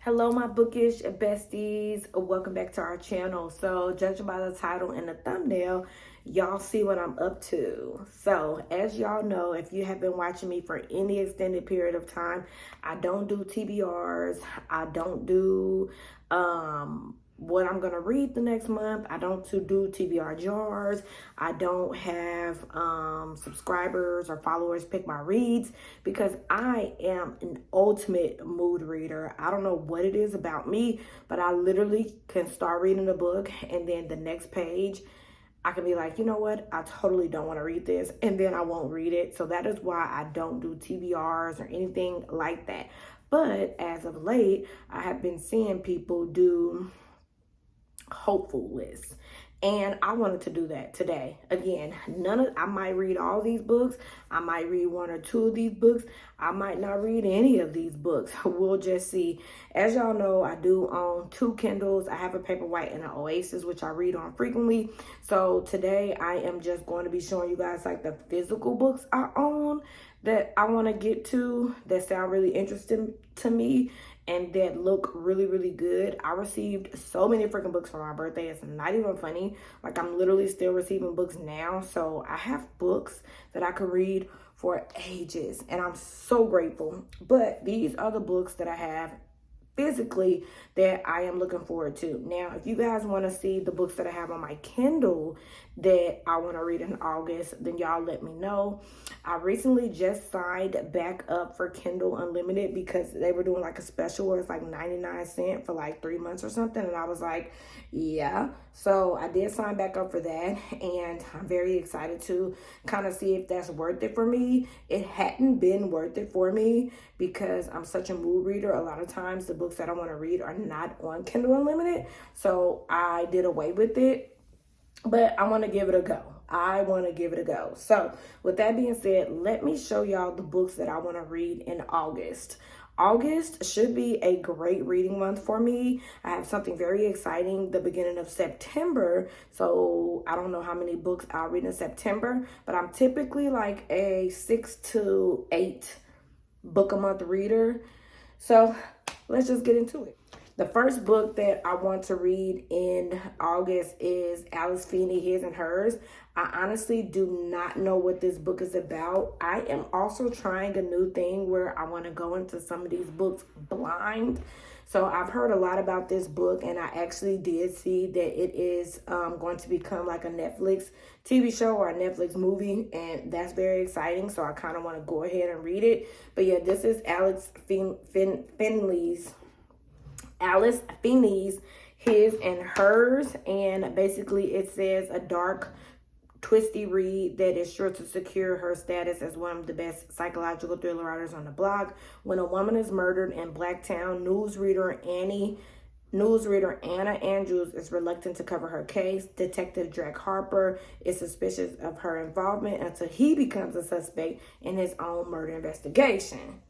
Hello, my bookish besties. Welcome back to our channel. So, judging by the title and the thumbnail, y'all see what I'm up to. So, as y'all know, if you have been watching me for any extended period of time, I don't do TBRs. I don't do what I'm gonna read the next month. I don't do TBR jars. I don't have subscribers or followers pick my reads because I am an ultimate mood reader. I don't know what it is about me, but I literally can start reading a book and then the next page I can be like, you know what? I totally don't want to read this, and then I won't read it. So that is why I don't do TBRs or anything like that. But as of late, I have been seeing people do hopeful list, and I wanted to do that today. Again, I might read all these books, I might read one or two of these books, I might not read any of these books. We'll just see. As y'all know, I do own two Kindles. I have a Paperwhite and an Oasis, which I read on frequently. So today I am just going to be showing you guys like the physical books I own that I want to get to, that sound really interesting to me and that look really, really good. I received so many freaking books for my birthday. It's not even funny. Like, I'm literally still receiving books now. So I have books that I could read for ages, and I'm so grateful. But these are the books that I have physically that I am looking forward to. Now, if you guys want to see the books that I have on my Kindle that I want to read in August, then y'all let me know. I recently just signed back up for Kindle Unlimited because they were doing like a special where it's like 99 cents for like 3 months or something, and I was like, yeah. So I did sign back up for that, and I'm very excited to kind of see if that's worth it for me. It hadn't been worth it for me because I'm such a mood reader. A lot of times the books that I want to read are not on Kindle Unlimited, so I did away with it, but I want to give it a go. So with that being said, let me show y'all the books that I want to read in August. August should be a great reading month for me. I have something very exciting the beginning of September. So I don't know how many books I'll read in September, but I'm typically like a 6 to 8 book a month reader. So let's just get into it. The first book that I want to read in August is Alice Feeney, His and Hers. I honestly do not know what this book is about. I am also trying a new thing where I want to go into some of these books blind. So I've heard a lot about this book, and I actually did see that it is going to become like a Netflix TV show or a Netflix movie, and that's very exciting. So I kind of want to go ahead and read it. But yeah, this is Alice Feeney's His and Hers, and basically it says a dark, twisty read that is sure to secure her status as one of the best psychological thriller writers on the block. When a woman is murdered in Blacktown, newsreader Anna Andrews is reluctant to cover her case. Detective Drake Harper is suspicious of her involvement until he becomes a suspect in his own murder investigation.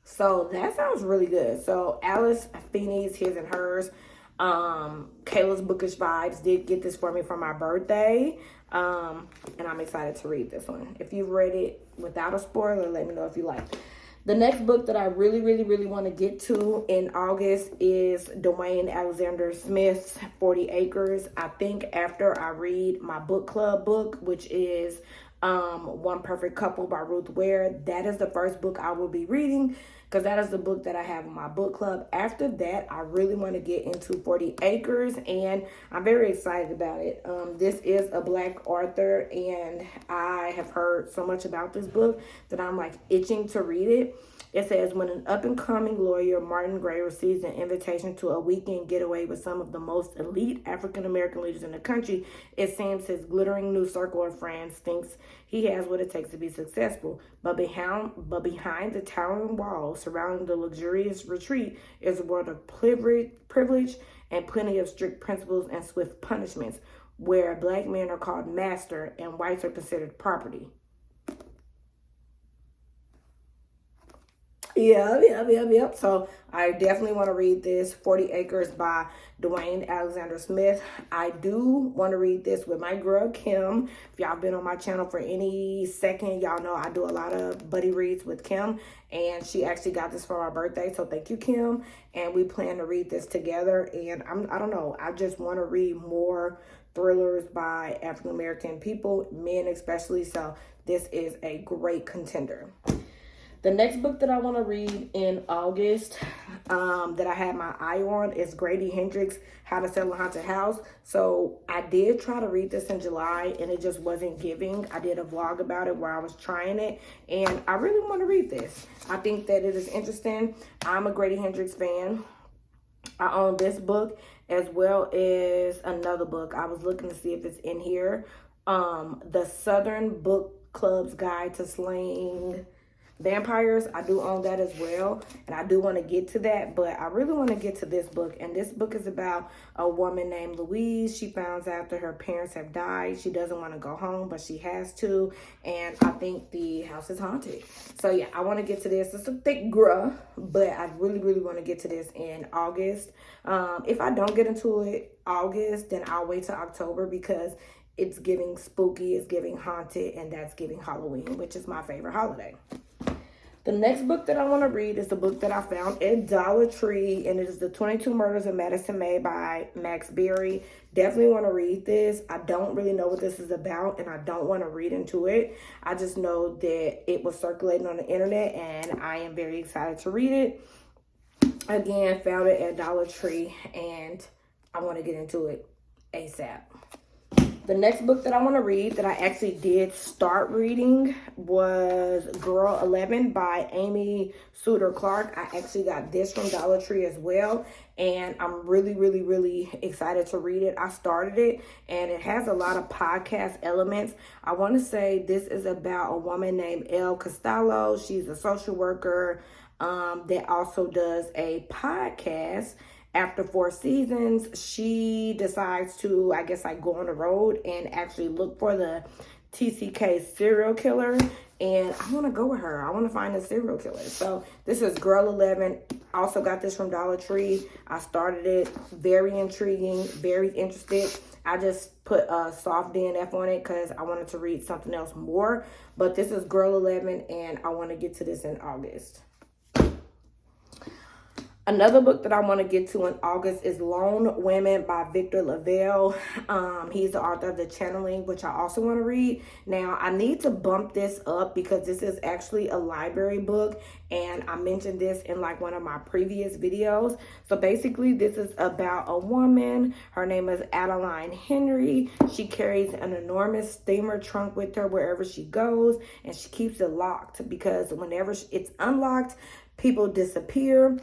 So that sounds really good. So Alice Feeney's His and Hers. Kayla's Bookish Vibes did get this for me for my birthday. And I'm excited to read this one. If you've read it without a spoiler, let me know if you like it. The next book that I really, really, really want to get to in August is Dwayne Alexander Smith's 40 Acres. I think after I read my book club book, which is One Perfect Couple by Ruth Ware, that is the first book I will be reading because that is the book that I have in my book club. After that, I really want to get into 40 Acres, and I'm very excited about it. This is a Black author, and I have heard so much about this book that I'm like itching to read it. It says, when an up-and-coming lawyer, Martin Gray, receives an invitation to a weekend getaway with some of the most elite African-American leaders in the country, it seems his glittering new circle of friends thinks he has what it takes to be successful. But behind the towering walls surrounding the luxurious retreat is a world of privilege and plenty of strict principles and swift punishments, where Black men are called master and whites are considered property. Yep. So I definitely want to read this 40 Acres by Dwayne Alexander Smith. I do want to read this with my girl Kim. If y'all been on my channel for any second, y'all know I do a lot of buddy reads with Kim, and she actually got this for my birthday. So thank you, Kim. And we plan to read this together. And I don't know, I just want to read more thrillers by African American people, men especially. So this is a great contender. The next book that I want to read in August that I had my eye on is Grady Hendrix, How to Sell a Haunted House. So I did try to read this in July and it just wasn't giving. I did a vlog about it where I was trying it and I really want to read this. I think that it is interesting. I'm a Grady Hendrix fan. I own this book as well as another book. I was looking to see if it's in here. The Southern Book Club's Guide to Slaying Vampires. I do own that as well, and I do want to get to that, but I really want to get to this book. And this book is about a woman named Louise. She finds out that her parents have died. She doesn't want to go home, but she has to, and I think the house is haunted. So yeah, I want to get to this. It's a thick gruh, but I really want to get to this in August. If I don't get into it August, then I'll wait till October because it's giving spooky, it's giving haunted, and that's giving Halloween, which is my favorite holiday. The next book that I want to read is the book that I found at Dollar Tree, and it is The 22 Murders of Madison May by Max Berry. Definitely want to read this. I don't really know what this is about, and I don't want to read into it. I just know that it was circulating on the internet, and I am very excited to read it. Again, found it at Dollar Tree, and I want to get into it ASAP. The next book that I want to read that I actually did start reading was Girl 11 by Amy Suter Clark. I actually got this from Dollar Tree as well, and I'm really excited to read it. I started it, and it has a lot of podcast elements. I want to say this is about a woman named Elle Costello. She's a social worker that also does a podcast. After 4 seasons, she decides to, I guess, like go on the road and actually look for the TCK serial killer. And I want to go with her. I want to find the serial killer. So this is Girl 11. Also got this from Dollar Tree. I started it. Very intriguing. Very interested. I just put a soft DNF on it because I wanted to read something else more. But this is Girl 11, and I want to get to this in August. Another book that I want to get to in August is Lone Women by Victor Lavelle. He's the author of The Channeling, which I also want to read. Now, I need to bump this up because this is actually a library book, and I mentioned this in like one of my previous videos. So basically, this is about a woman. Her name is Adeline Henry. She carries an enormous steamer trunk with her wherever she goes, and she keeps it locked because whenever it's unlocked, people disappear.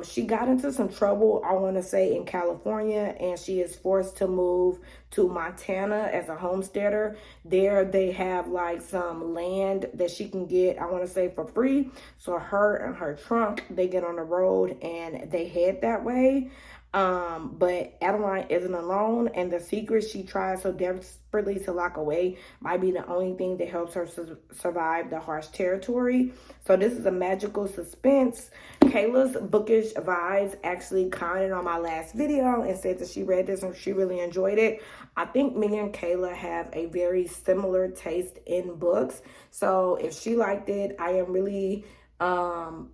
She got into some trouble, I want to say, in California, and she is forced to move to Montana as a homesteader. There they have like some land that she can get, I want to say, for free. So her and her trunk, they get on the road and they head that way. But Adeline isn't alone, and the secret she tries so desperately to lock away might be the only thing that helps her survive the harsh territory. So this is a magical suspense. Kayla's bookish vibes actually commented on my last video and said that she read this and she really enjoyed it. I think me and Kayla have a very similar taste in books. So if she liked it, I am really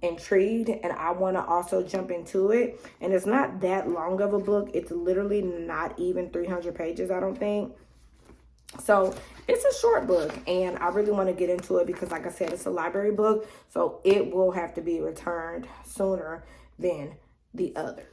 intrigued, and I want to also jump into it. And it's not that long of a book. It's literally not even 300 pages, I don't think. So it's a short book, and I really want to get into it because, like I said, it's a library book, so it will have to be returned sooner than the other.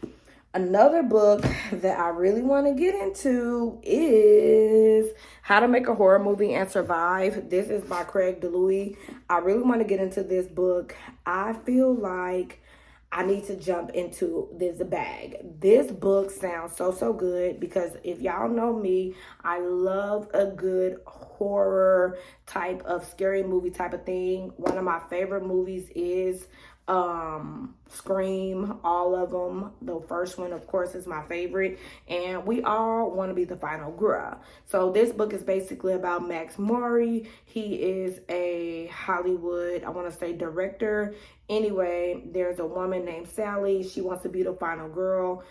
Another book that I really want to get into is How to Make a Horror Movie and Survive. This is by Craig DeLuey. I really want to get into this book. I feel like I need to jump into this bag. This book sounds so good because if y'all know me, I love a good horror type of scary movie type of thing. One of my favorite movies is Scream, all of them. The first one, of course, is my favorite, and We All Want to Be the Final Girl. So this book is basically about Max MARKIII. He is a Hollywood, I want to say, director. Anyway, there's a woman named Sally. She wants to be the final girl,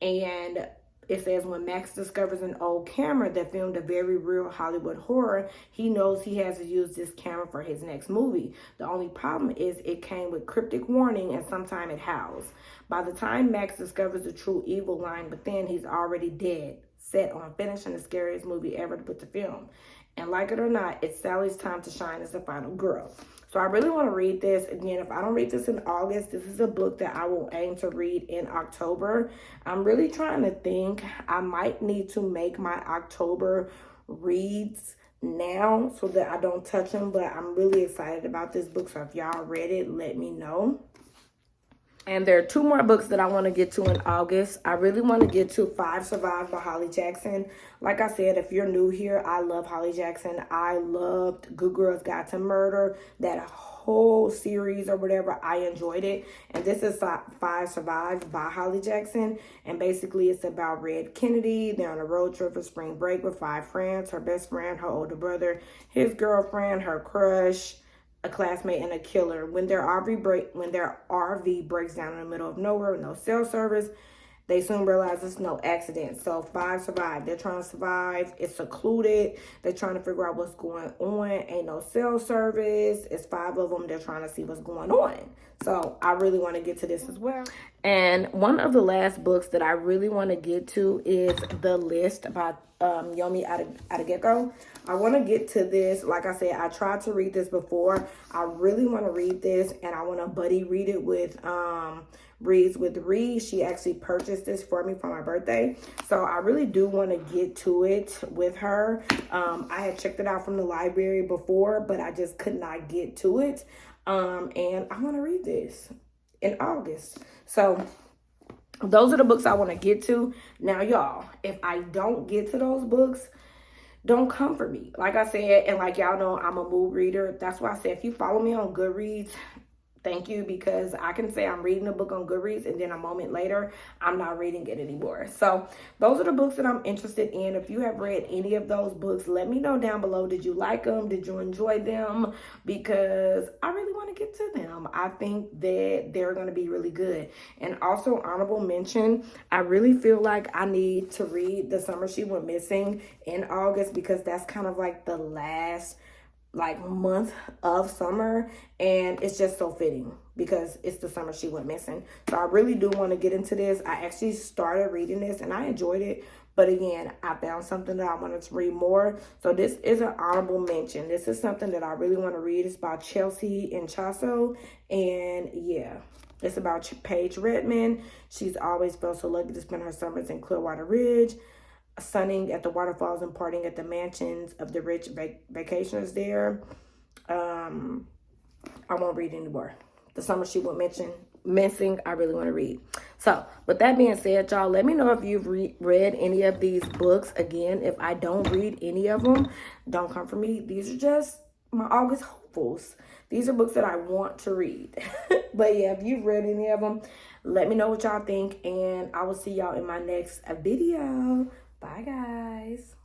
and it says when Max discovers an old camera that filmed a very real Hollywood horror, he knows he has to use this camera for his next movie. The only problem is it came with cryptic warning and sometime it howls. By the time Max discovers the true evil lying within, he's already dead, set on finishing the scariest movie ever to put to film. And like it or not, it's Sally's time to shine as the final girl. So I really want to read this. Again, if I don't read this in August, this is a book that I will aim to read in October. I'm really trying to think. I might need to make my October reads now so that I don't touch them. But I'm really excited about this book. So if y'all read it, let me know. And there are 2 more books that I want to get to in August. I really want to get to 5 Survive by Holly Jackson. Like I said, if you're new here, I love Holly Jackson. I loved Good Girls Guide to Murder. That whole series or whatever, I enjoyed it. And this is 5 Survive by Holly Jackson. And basically it's about Red Kennedy. They're on a road trip for spring break with 5 friends. Her best friend, her older brother, his girlfriend, her crush, a classmate, and a killer. When their RV breaks down in the middle of nowhere with no cell service, they soon realize it's no accident. So 5 survive. They're trying to survive. It's secluded. They're trying to figure out what's going on. Ain't no cell service. It's 5 of them. They're trying to see what's going on. So I really want to get to this as well. And one of the last books that I really want to get to is The List by Yomi Adegeko. I want to get to this. Like I said, I tried to read this before. I really want to read this, and I want to buddy read it with Reads with Reed. She actually purchased this for me for my birthday, so I really do want to get to it with her. I had checked it out from the library before, but I just could not get to it, and I want to read this in August. So those are the books I want to get to. Now, y'all, if I don't get to those books, don't come for me. Like I said, and like y'all know, I'm a mood reader. That's why I said if you follow me on Goodreads, thank you, because I can say I'm reading a book on Goodreads and then a moment later, I'm not reading it anymore. So those are the books that I'm interested in. If you have read any of those books, let me know down below. Did you like them? Did you enjoy them? Because I really want to get to them. I think that they're going to be really good. And also, honorable mention, I really feel like I need to read The Summer She Went Missing in August, because that's kind of like the last month of summer, and it's just so fitting because it's the summer she went missing. So I really do want to get into this. I actually started reading this and I enjoyed it, but again, I found something that I wanted to read more. So this is an honorable mention. This is something that I really want to read. It's by Chelsea and Chasso, and yeah, it's about Paige Redmond. She's always felt so lucky to spend her summers in Clearwater Ridge, sunning at the waterfalls and partying at the mansions of the rich vacationers there. I won't read anymore. The Summer She Went Missing, I really want to read. So with that being said, y'all, let me know if you've read any of these books. Again, if I don't read any of them, don't come for me. These are just my August hopefuls. These are books that I want to read. But yeah, if you've read any of them, let me know what y'all think, and I will see y'all in my next video. Bye, guys.